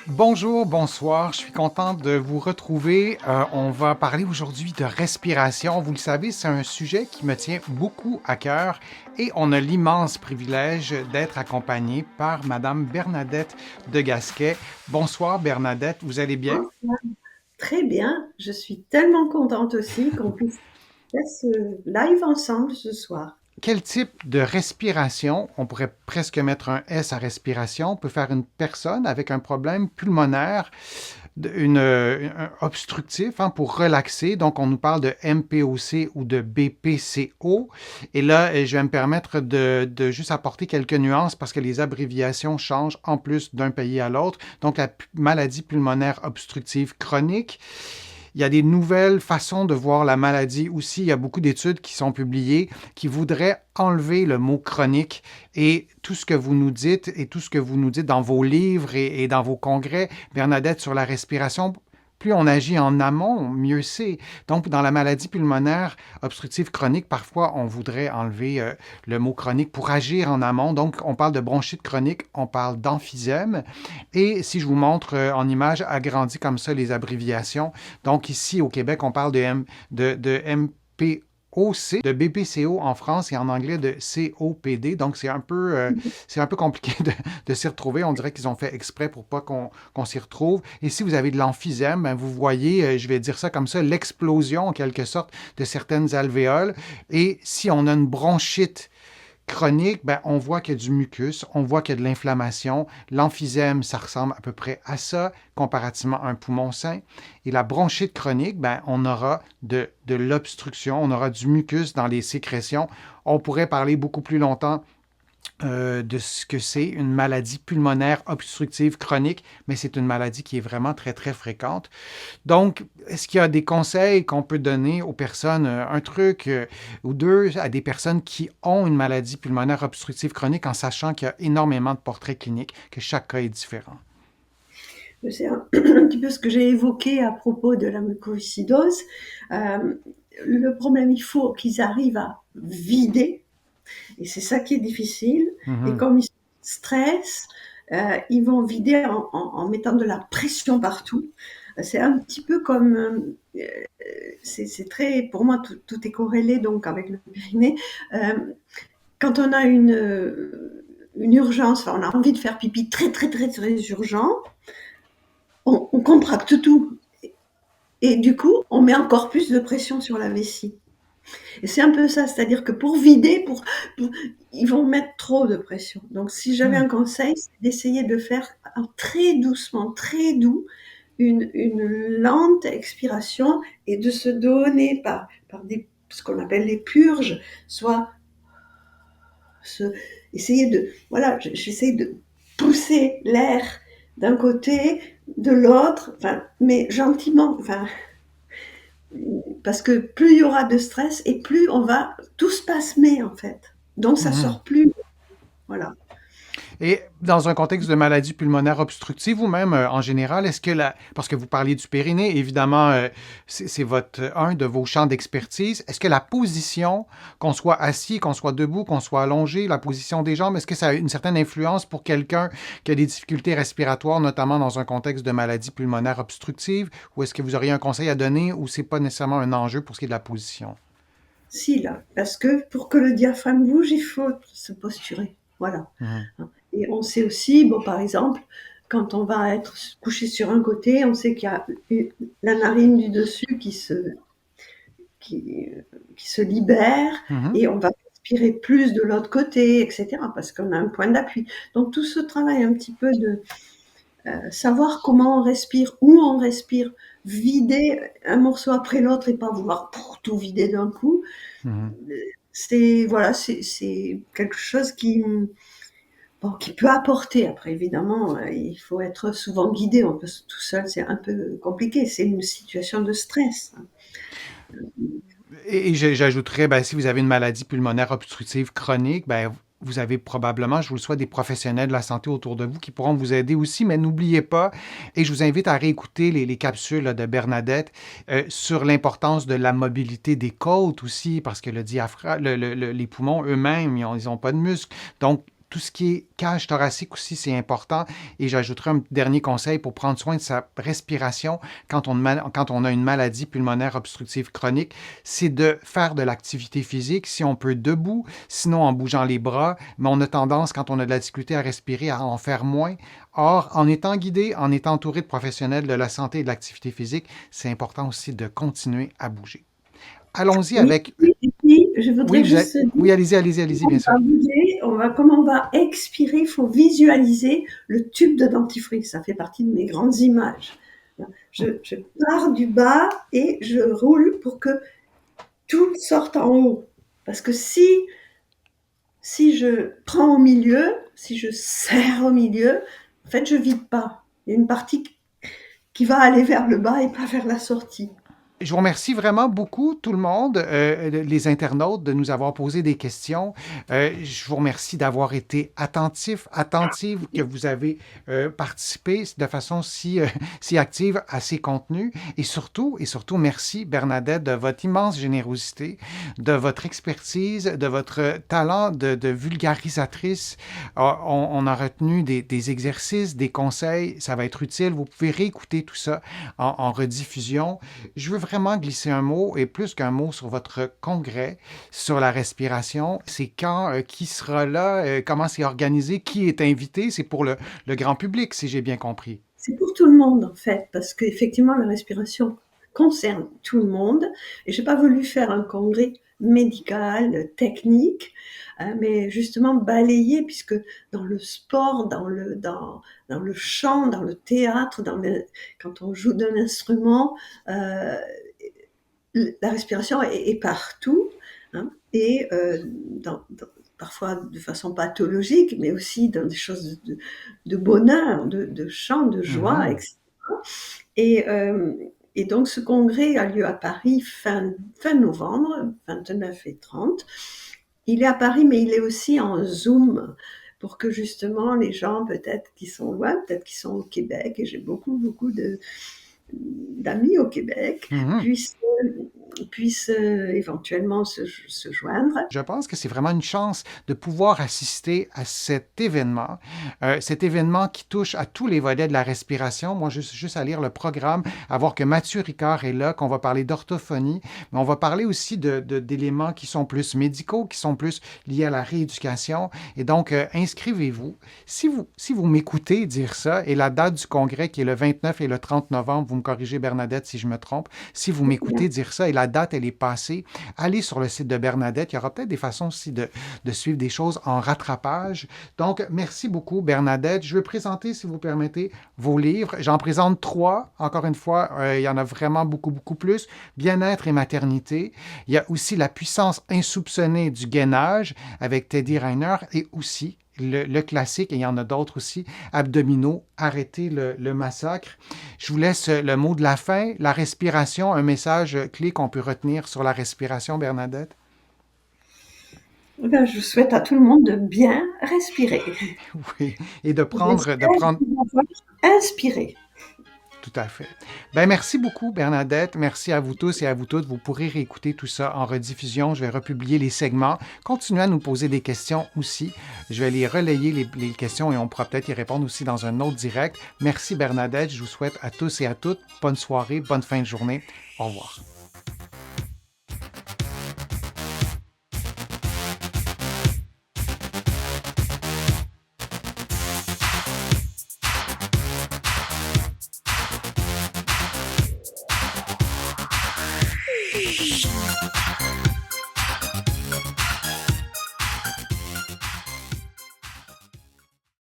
Bonjour, bonsoir, je suis content de vous retrouver. On va parler aujourd'hui de respiration. Vous le savez, c'est un sujet qui me tient beaucoup à cœur et on a l'immense privilège d'être accompagné par Madame Bernadette de Gasquet. Bonsoir Bernadette, vous allez bien? Bonsoir. Très bien, je suis tellement contente aussi qu'on puisse faire ce live ensemble ce soir. Quel type de respiration, on pourrait presque mettre un S à respiration, peut faire une personne avec un problème pulmonaire un obstructif pour relaxer. Donc, on nous parle de MPOC ou de BPCO. Et là, je vais me permettre de juste apporter quelques nuances parce que les abréviations changent en plus d'un pays à l'autre. Donc, la maladie pulmonaire obstructive chronique. Il y a des nouvelles façons de voir la maladie aussi. Il y a beaucoup d'études qui sont publiées qui voudraient enlever le mot chronique et tout ce que vous nous dites et tout ce que vous nous dites dans vos livres et dans vos congrès, Bernadette, sur la respiration, plus on agit en amont, mieux c'est. Donc, dans la maladie pulmonaire obstructive chronique, parfois, on voudrait enlever le mot chronique pour agir en amont. Donc, on parle de bronchite chronique, on parle d'emphysème. Et si je vous montre en image agrandi comme ça les abréviations, donc ici au Québec, on parle de MP OC, de BPCO en France et en anglais de COPD. Donc, c'est un peu compliqué de s'y retrouver. On dirait qu'ils ont fait exprès pour pas qu'on s'y retrouve. Et si vous avez de l'emphysème, ben, vous voyez, je vais dire ça comme ça, l'explosion en quelque sorte de certaines alvéoles. Et si on a une bronchite chronique, ben, on voit qu'il y a du mucus, on voit qu'il y a de l'inflammation. L'emphysème, ça ressemble à peu près à ça, comparativement à un poumon sain. Et la bronchite chronique, ben, on aura de l'obstruction, on aura du mucus dans les sécrétions. On pourrait parler beaucoup plus longtemps de ce que c'est une maladie pulmonaire obstructive chronique, mais c'est une maladie qui est vraiment très, très fréquente. Donc, est-ce qu'il y a des conseils qu'on peut donner aux personnes, un truc ou deux, à des personnes qui ont une maladie pulmonaire obstructive chronique en sachant qu'il y a énormément de portraits cliniques, que chaque cas est différent? C'est un petit peu ce que j'ai évoqué à propos de la mucoviscidose. Euh, le problème, il faut qu'ils arrivent à vider, et c'est ça qui est difficile. Et Mhm. comme ils stressent, ils vont vider en mettant de la pression partout. C'est un petit peu comme, c'est très, pour moi, tout est corrélé donc avec le périnée. Euh, Quand on a une urgence, enfin, on a envie de faire pipi très, très, très, très urgent, on contracte tout. Et du coup, on met encore plus de pression sur la vessie. Et c'est un peu ça, c'est-à-dire que pour vider, ils vont mettre trop de pression. Donc, si j'avais Hmm. un conseil, c'est d'essayer de faire très doucement, très doux, une lente expiration et de se donner par ce qu'on appelle les purges, soit se, essayer de, voilà, j'essaie de pousser l'air d'un côté, de l'autre, enfin, mais gentiment, enfin, parce que plus il y aura de stress et plus tout se passe mais en fait. Donc ça Mhm. sort plus, voilà. Et dans un contexte de maladie pulmonaire obstructive ou même en général, est-ce que parce que vous parliez du périnée, évidemment, c'est un de vos champs d'expertise, est-ce que la position, qu'on soit assis, qu'on soit debout, qu'on soit allongé, la position des jambes, est-ce que ça a une certaine influence pour quelqu'un qui a des difficultés respiratoires, notamment dans un contexte de maladie pulmonaire obstructive, ou est-ce que vous auriez un conseil à donner ou c'est pas nécessairement un enjeu pour ce qui est de la position? Si là, parce que pour que le diaphragme bouge, il faut se posturer, voilà. Mhm. Et on sait aussi, bon par exemple, quand on va être couché sur un côté, on sait qu'il y a la narine du dessus qui, qui se libère Mhm. et on va respirer plus de l'autre côté, etc. Parce qu'on a un point d'appui. Donc tout ce travail un petit peu de savoir comment on respire, où on respire, vider un morceau après l'autre et pas vouloir tout vider d'un coup. Mhm. C'est voilà, c'est quelque chose bon, qui peut apporter. Après, évidemment, il faut être souvent guidé. On peut tout seul, c'est un peu compliqué. C'est une situation de stress. Et j'ajouterais, ben, si vous avez une maladie pulmonaire obstructive chronique, ben, vous avez probablement, je vous le souhaite, des professionnels de la santé autour de vous qui pourront vous aider aussi, mais n'oubliez pas, et je vous invite à réécouter les capsules là, de Bernadette sur l'importance de la mobilité des côtes aussi, parce que le diaphragme, les poumons eux-mêmes, ils ont pas de muscles. Donc, Tout ce qui est cage thoracique aussi, c'est important. Et j'ajouterai un dernier conseil pour prendre soin de sa respiration quand on a une maladie pulmonaire obstructive chronique, c'est de faire de l'activité physique, si on peut debout, sinon en bougeant les bras, mais on a tendance, quand on a de la difficulté à respirer, à en faire moins. Or, en étant guidé, en étant entouré de professionnels de la santé et de l'activité physique, c'est important aussi de continuer à bouger. Allons-y Oui, avec... oui, oui, je Oui, voudrais juste oui, dire, allez-y, on bien sûr. va bouger, comme on va expirer, il faut visualiser le tube de dentifrice. Ça fait partie de mes grandes images. Je pars du bas et je roule pour que tout sorte en haut. Parce que si je prends au milieu, si je serre au milieu, en fait, je vide pas. Il y a une partie qui va aller vers le bas et pas vers la sortie. Je vous remercie vraiment beaucoup, tout le monde, les internautes, de nous avoir posé des questions. Je vous remercie d'avoir été attentive, que vous avez participé de façon si active à ces contenus. Et surtout, merci Bernadette de votre immense générosité, de votre expertise, de votre talent de vulgarisatrice. On a retenu des exercices, des conseils. Ça va être utile. Vous pouvez réécouter tout ça en rediffusion. Je veux vraiment glisser un mot, et plus qu'un mot, sur votre congrès sur la respiration. C'est quand, qui sera là, comment c'est organisé, qui est invité? C'est pour le grand public, si j'ai bien compris. C'est pour tout le monde, en fait, parce qu'effectivement, la respiration concerne tout le monde. Et j'ai pas voulu faire un congrès médical, technique, mais justement balayer, puisque dans le sport, dans le chant, dans le théâtre, quand on joue d'un instrument, la respiration est partout, hein, et parfois de façon pathologique, mais aussi dans des choses de bonheur, de chant, de joie, Mhm. etc. Et, euh, et donc ce congrès a lieu à Paris fin novembre, 29 et 30. Il est à Paris, mais il est aussi en Zoom pour que justement les gens peut-être qui sont loin, peut-être qui sont au Québec, et j'ai beaucoup d'amis au Québec, Mhm. puissent éventuellement se joindre. Je pense que c'est vraiment une chance de pouvoir assister à cet événement qui touche à tous les volets de la respiration. Moi, juste à lire le programme, à voir que Mathieu Ricard est là, qu'on va parler d'orthophonie, mais on va parler aussi d'éléments qui sont plus médicaux, qui sont plus liés à la rééducation. Et donc, inscrivez-vous. Si vous m'écoutez dire ça, et la date du congrès qui est le 29 et le 30 novembre, vous me corrigez Bernadette si je me trompe, si vous m'écoutez dire ça et la date, elle est passée, allez sur le site de Bernadette. Il y aura peut-être des façons aussi de suivre des choses en rattrapage. Donc, merci beaucoup, Bernadette. Je vais présenter, si vous permettez, vos livres. J'en présente 3. Encore une fois, il y en a vraiment beaucoup plus. Bien-être et maternité. Il y a aussi La puissance insoupçonnée du gainage avec Teddy Riner et aussi le classique, et il y en a d'autres aussi, Abdominaux, arrêtez le massacre. Je vous laisse le mot de la fin, la respiration, un message clé qu'on peut retenir sur la respiration, Bernadette. Eh bien, je souhaite à tout le monde de bien respirer. Oui, et de prendre, de J'espère prendre, pouvoir inspirer. tout à fait. Ben, merci beaucoup, Bernadette. Merci à vous tous et à vous toutes. Vous pourrez réécouter tout ça en rediffusion. Je vais republier les segments. Continuez à nous poser des questions aussi. Je vais les relayer, les questions, et on pourra peut-être y répondre aussi dans un autre direct. Merci, Bernadette. Je vous souhaite à tous et à toutes bonne soirée, bonne fin de journée. Au revoir.